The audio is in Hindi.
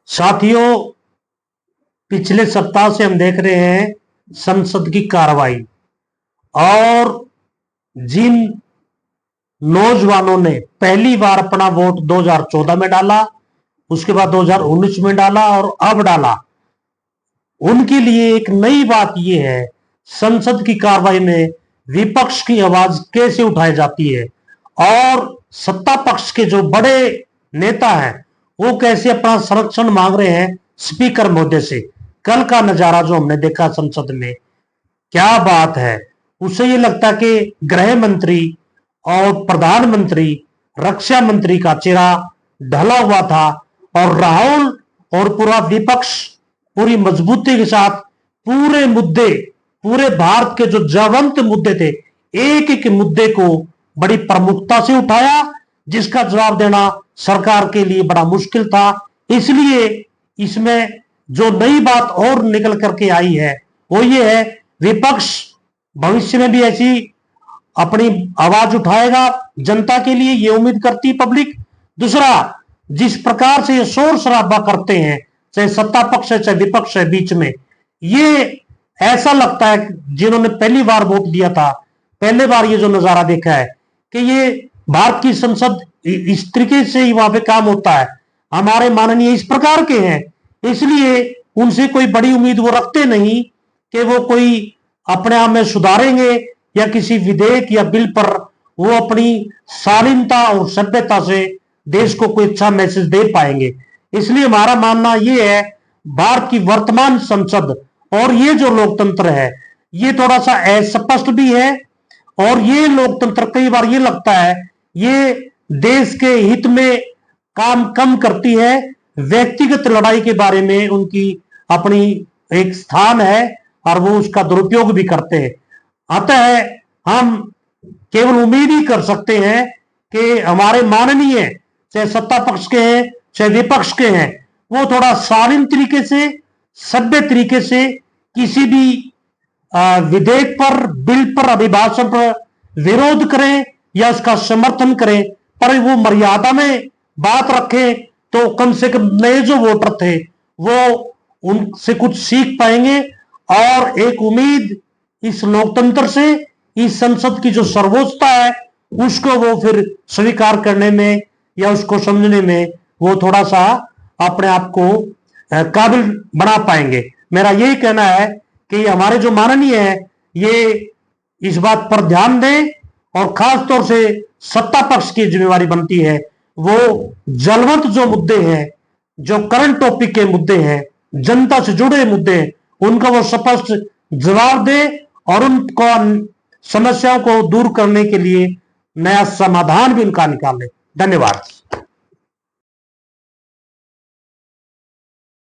साथियों, पिछले सप्ताह से हम देख रहे हैं संसद की कार्रवाई, और जिन नौजवानों ने पहली बार अपना वोट 2014 में डाला, उसके बाद 2019 में डाला और अब डाला, उनके लिए एक नई बात यह है संसद की कार्रवाई में विपक्ष की आवाज कैसे उठाई जाती है और सत्ता पक्ष के जो बड़े नेता हैं वो कैसे अपना संरक्षण मांग रहे हैं स्पीकर महोदय से। कल का नजारा जो हमने देखा संसद में, क्या बात है। उससे ये लगता है कि गृह मंत्री और प्रधानमंत्री, रक्षा मंत्री का चेहरा ढला हुआ था और राहुल और पूरा विपक्ष पूरी मजबूती के साथ पूरे मुद्दे, पूरे भारत के जो ज्वलंत मुद्दे थे, एक एक मुद्दे को बड़ी प्रमुखता से उठाया, जिसका जवाब देना सरकार के लिए बड़ा मुश्किल था। इसलिए इसमें जो नई बात और निकल करके आई है वो ये है, विपक्ष भविष्य में भी ऐसी अपनी आवाज उठाएगा जनता के लिए, ये उम्मीद करती पब्लिक। दूसरा, जिस प्रकार से ये शोर शराबा करते हैं, चाहे सत्ता पक्ष है चाहे विपक्ष है, बीच में ये ऐसा लगता है जिन्होंने पहली बार वोट दिया था, पहले बार ये जो नजारा देखा है कि ये भारत की संसद इस तरीके से ही वहां पे काम होता है, हमारे माननीय इस प्रकार के हैं, इसलिए उनसे कोई बड़ी उम्मीद वो रखते नहीं कि वो कोई अपने आप में सुधारेंगे या किसी विधेयक या बिल पर वो अपनी शालीनता और सभ्यता से देश को कोई अच्छा मैसेज दे पाएंगे। इसलिए हमारा मानना ये है, भारत की वर्तमान संसद और ये जो लोकतंत्र है ये थोड़ा सा अस्पष्ट भी है, और ये लोकतंत्र कई बार ये लगता है ये देश के हित में काम कम करती है, व्यक्तिगत लड़ाई के बारे में उनकी अपनी एक स्थान है और वो उसका दुरुपयोग भी करते हैं। अतः हम केवल उम्मीद ही कर सकते हैं कि हमारे माननीय, चाहे सत्ता पक्ष के हैं चाहे विपक्ष के हैं, वो थोड़ा शालीन तरीके से, सभ्य तरीके से किसी भी विधेयक पर, बिल पर, अभिभाषण पर विरोध करें या उसका समर्थन करें, पर वो मर्यादा में बात रखें, तो कम से कम नए जो वोटर थे वो उनसे कुछ सीख पाएंगे और एक उम्मीद इस लोकतंत्र से, इस संसद की जो सर्वोच्चता है उसको वो फिर स्वीकार करने में या उसको समझने में वो थोड़ा सा अपने आप को काबिल बना पाएंगे। मेरा यही कहना है कि हमारे जो माननीय है ये इस बात पर ध्यान दें, और खास तौर से सत्ता पक्ष की जिम्मेवारी बनती है वो जलवंत जो मुद्दे हैं, जो करंट टॉपिक के मुद्दे हैं, जनता से जुड़े मुद्दे हैं, उनका वो स्पष्ट जवाब दे और उनको समस्याओं को दूर करने के लिए नया समाधान भी उनका निकाले। धन्यवाद।